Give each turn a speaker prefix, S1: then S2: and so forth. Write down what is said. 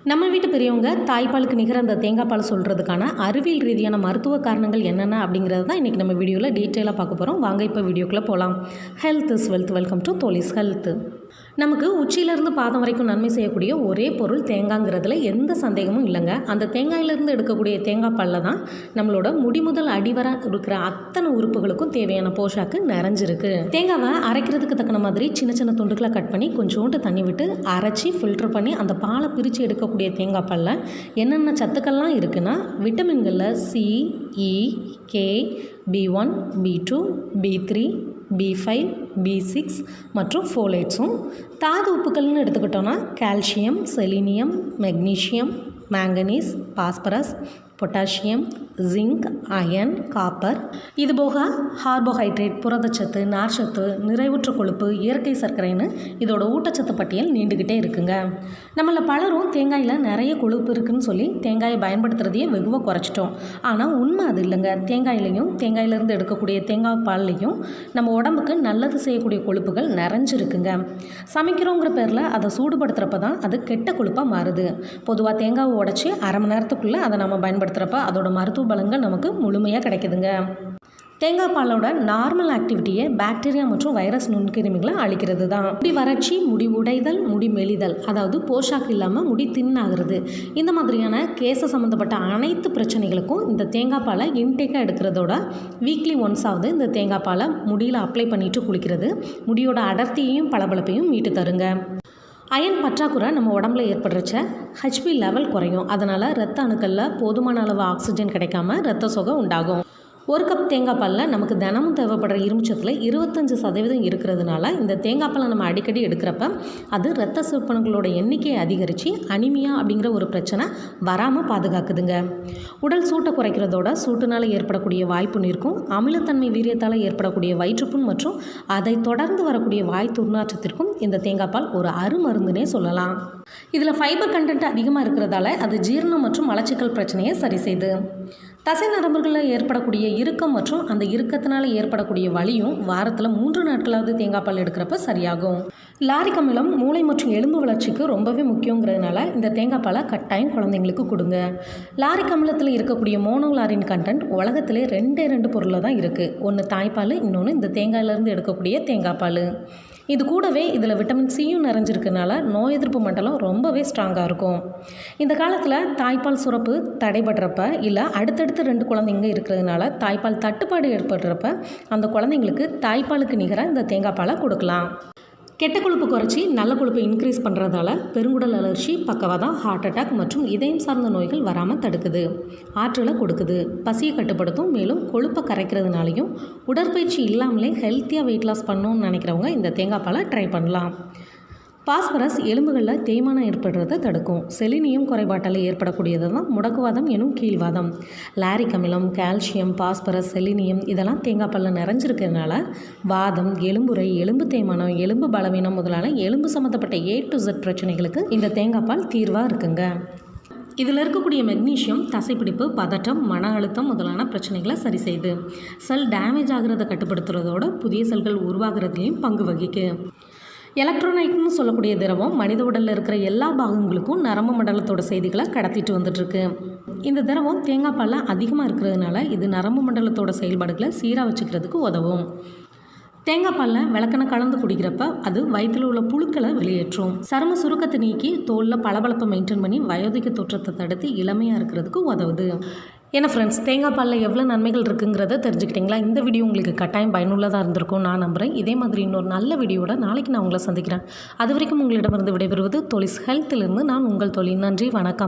S1: நம்ம வீட்டு பெரியவங்க தாய்ப்பாலுக்கு நிகர அந்த தேங்காய் பால் சொல்கிறதுக்கான அறிவியல் ரீதியான மருத்துவ காரணங்கள் என்னென்ன அப்படிங்கிறது தான் இன்றைக்கி நம்ம வீடியோவில் டீட்டெயிலாக பார்க்க போகிறோம். வாங்க இப்போ வீடியோக்குள்ளே போகலாம். Health is wealth. Welcome to தோலிஸ் ஹெல்த். நமக்கு உச்சியிலேருந்து பாதம் வரைக்கும் நன்மை செய்யக்கூடிய ஒரே பொருள் தேங்காய்ங்கிறதுல எந்த சந்தேகமும் இல்லைங்க. அந்த தேங்காயிலேருந்து எடுக்கக்கூடிய தேங்காய் பாலில் தான் நம்மளோட முடி முதல் அடிவர இருக்கிற அத்தனை உறுப்புகளுக்கும் தேவையான போஷாக்கு நிறைஞ்சிருக்கு. தேங்காவை அரைக்கிறதுக்கு தக்கன மாதிரி சின்ன சின்ன துண்டுகளை கட் பண்ணி கொஞ்சோண்டு தண்ணி விட்டு அரைச்சி ஃபில்டர் பண்ணி அந்த பாலை பிரித்து எடுக்கக்கூடிய தேங்காய் பாலில் என்னென்ன சத்துக்கள்லாம் இருக்குன்னா விட்டமின்களில் சி, இ, K, B1, B2, B3, B5, B6 மற்றும் ஃபோலேட்ஸும், தாது உப்புக்கள்னு எடுத்துக்கிட்டோன்னா calcium, selenium, magnesium, manganese, phosphorus, potassium, zinc, iron, copper. இதுபோக கார்போஹைட்ரேட், புரதச்சத்து, நார்ச்சத்து, நிறைவுற்ற கொழுப்பு, இயற்கை சர்க்கரைன்னு இதோட ஊட்டச்சத்து பட்டியல் நீண்டுக்கிட்டே இருக்குங்க. நம்மள பலரும் தேங்காயில் நிறைய கொழுப்பு இருக்குதுன்னு சொல்லி தேங்காயை பயன்படுத்துகிறதையே வெகுவாக குறைச்சிட்டோம். ஆனால் உண்மை அது இல்லைங்க. தேங்காயிலையும் தேங்காயிலேருந்து எடுக்கக்கூடிய தேங்காய் பால்லையும் நம்ம உடம்புக்கு நல்லது செய்யக்கூடிய கொழுப்புகள் நிறைஞ்சிருக்குங்க. சமைக்கிறோங்கிற பேரில் அதை சூடுபடுத்துகிறப்ப தான் அது கெட்ட கொழுப்பாக மாறுது. பொதுவாக தேங்காவை உடச்சி அரை மணி நேரத்துக்குள்ளே அதை நம்ம பயன்படுத்துகிறப்ப அதோட மருத்துவ பலன்கள் நமக்கு முழுமையாக கிடைக்குதுங்க. தேங்காய் பாலோட நார்மல் ஆக்டிவிட்டியை பாக்டீரியா மற்றும் வைரஸ் நுண்கிருமிகளை அழிக்கிறது தான். முடி வறட்சி, முடி உடைதல், முடி மெலிதல், அதாவது போஷாக்கு இல்லாமல் முடி தின்னாகிறது, இந்த மாதிரியான கேஸை சம்மந்தப்பட்ட அனைத்து பிரச்சனைகளுக்கும் இந்த தேங்காய் பாலை இன்டேக்காக எடுக்கிறதோட வீக்லி ஒன்ஸாவது இந்த தேங்காய் பாலை முடியில் அப்ளை பண்ணிட்டு குளிக்கிறது முடியோட அடர்த்தியையும் பளபளப்பையும் மீட்டு தருங்க. அயன் பற்றாக்குறை நம்ம உடம்புல ஏற்படுறச்ச ஹெச்பி லெவல் குறையும். அதனால் இரத்த அணுக்களில் போதுமான அளவு ஆக்சிஜன் கிடைக்காம இரத்த சோகை உண்டாகும். ஒரு கப் தேங்காய் பாலில் நமக்கு தினமும் தேவைப்படுற இரும்புச்சத்தில் 25% இருக்கிறதுனால இந்த தேங்காய் பாலை நம்ம அடிக்கடி எடுக்கிறப்ப அது இரத்த சிவப்பணுக்களோட எண்ணிக்கையை அதிகரித்து அனிமியா அப்படிங்கிற ஒரு பிரச்சனை வராமல் பாதுகாக்குதுங்க. உடல் சூட்டை குறைக்கிறதோட சூட்டுனால் ஏற்படக்கூடிய வாய்ப்பு நீர்க்கும், அமிலத்தன்மை வீரியத்தால் ஏற்படக்கூடிய வயிற்றுப்புண் மற்றும் அதை தொடர்ந்து வரக்கூடிய வாய் துர்நாற்றத்திற்கும் இந்த தேங்காய் பால் ஒரு அருமருந்துனே சொல்லலாம். இதில் ஃபைபர் கண்டென்ட் அதிகமாக இருக்கிறதால அது ஜீரணம் மற்றும் மலச்சிக்கல் பிரச்சனையை சரி செய்து. தசை நரம்புகளில் ஏற்படக்கூடிய இறுக்கம் மற்றும் அந்த இறுக்கத்தினால் ஏற்படக்கூடிய வலியும் வாரத்தில் 3 நாட்களாவது தேங்காய் பால் எடுக்கிறப்ப சரியாகும். லாரிக் அமிலம் மூளை மற்றும் எலும்பு வளர்ச்சிக்கு ரொம்பவே முக்கியங்கிறதுனால இந்த தேங்காய் பாலை கட்டாயம் குழந்தைங்களுக்கு கொடுங்க. லாரிக் அமிலத்தில் இருக்கக்கூடிய மோனோலாரின் கண்டென்ட் உலகத்திலே 2 பொருளில் தான் இருக்குது. ஒன்று தாய்ப்பால், இன்னொன்று இந்த தேங்காயிலேருந்து எடுக்கக்கூடிய தேங்காய் பால். இது கூடவே இதில் விட்டமின் சியும் நிறைஞ்சிருக்கனால நோய் எதிர்ப்பு மண்டலம் ரொம்பவே ஸ்ட்ராங்காக இருக்கும். இந்த காலத்தில் தாய்ப்பால் சுரப்பு தடைபடுறப்ப இல்லை அடுத்தடுத்து 2 குழந்தைங்க இருக்கிறதுனால தாய்ப்பால் தட்டுப்பாடு ஏற்படுறப்ப அந்த குழந்தைங்களுக்கு தாய்ப்பாலுக்கு நிகராக இந்த தேங்காய் பாலை கொடுக்கலாம். கெட்ட கொழுப்பு குறைச்சி நல்ல கொழுப்பை இன்க்ரீஸ் பண்ணுறதால பெருங்குடல் அலர்ஜி, பக்கவாதம், ஹார்ட் அட்டாக் மற்றும் இதயம் சார்ந்த நோய்கள் வராமல் தடுக்குது. ஆற்றலை கொடுக்குது, பசியை கட்டுப்படுத்தும். மேலும் கொழுப்பை கரைக்கிறதுனாலையும் உடற்பயிற்சி இல்லாமலே ஹெல்த்தியாக வெயிட் லாஸ் பண்ணணும்னு நினைக்கிறவங்க இந்த தேங்காய் பாலை ட்ரை பண்ணலாம். பாஸ்பரஸ் எலும்புகளில் தேய்மானம் ஏற்படுறதை தடுக்கும். செலினியம் குறைபாட்டால் ஏற்படக்கூடியது தான் முடக்குவாதம் எனும் கீழ்வாதம். லாரிக் அமிலம், கால்சியம், பாஸ்பரஸ், செலினியம் இதெல்லாம் தேங்காய் பாலில் நிறைஞ்சிருக்கிறதுனால வாதம், எலும்புரை, எலும்பு தேய்மானம், எலும்பு பலவீனம் முதலான எலும்பு சம்மந்தப்பட்ட A to Z பிரச்சனைகளுக்கு இந்த தேங்காய் பால் தீர்வாக இருக்குங்க. இதில் இருக்கக்கூடிய மெக்னீஷியம் தசைப்பிடிப்பு, பதட்டம், மன அழுத்தம் முதலான பிரச்சனைகளை சரி செய்து செல் டேமேஜ் ஆகிறத கட்டுப்படுத்துறதோட புதிய செல்கள் உருவாகிறதுலையும் பங்கு வகிக்கு. எலக்ட்ரோனைட்னு சொல்லக்கூடிய திரவம் மனித உடலில் இருக்கிற எல்லா பாகங்களுக்கும் நரம்பு மண்டலத்தோட செய்திகளை கடத்திட்டு வந்துட்டுருக்கு. இந்த திரவம் தேங்காய் பாலில் அதிகமாக இருக்கிறதுனால இது நரம்பு மண்டலத்தோட செயல்பாடுகளை சீராக வச்சுக்கிறதுக்கு உதவும். தேங்காய் பாலில் விளக்கெண்ணை கலந்து குடிக்கிறப்ப அது வயிற்றில் உள்ள புழுக்களை வெளியேற்றும். சரும சுருக்கத்தை நீக்கி தோலில் பளபளப்பை மெயின்டைன் பண்ணி வயோதிக தோற்றத்தை தடுத்து இளமையாக இருக்கிறதுக்கு உதவுது. ஏன்னா ஃப்ரெண்ட்ஸ், தேங்காய் பாலில் எவ்வளோ நன்மைகள் இருக்குங்கிறத தெரிஞ்சுக்கிட்டிங்களா? இந்த வீடியோ உங்களுக்கு கட்டாயம் பயனுள்ளதாக இருந்திருக்கும் நான் நம்புகிறேன். இதே மாதிரி இன்னொரு நல்ல வீடியோட நாளைக்கு நான் உங்களை சந்திக்கிறேன். அது வரைக்கும் உங்களிடமிருந்து விடைபெறுவது தோலிஸ் ஹெல்த்திலிருந்து நான் உங்கள் தோழி. நன்றி, வணக்கம்.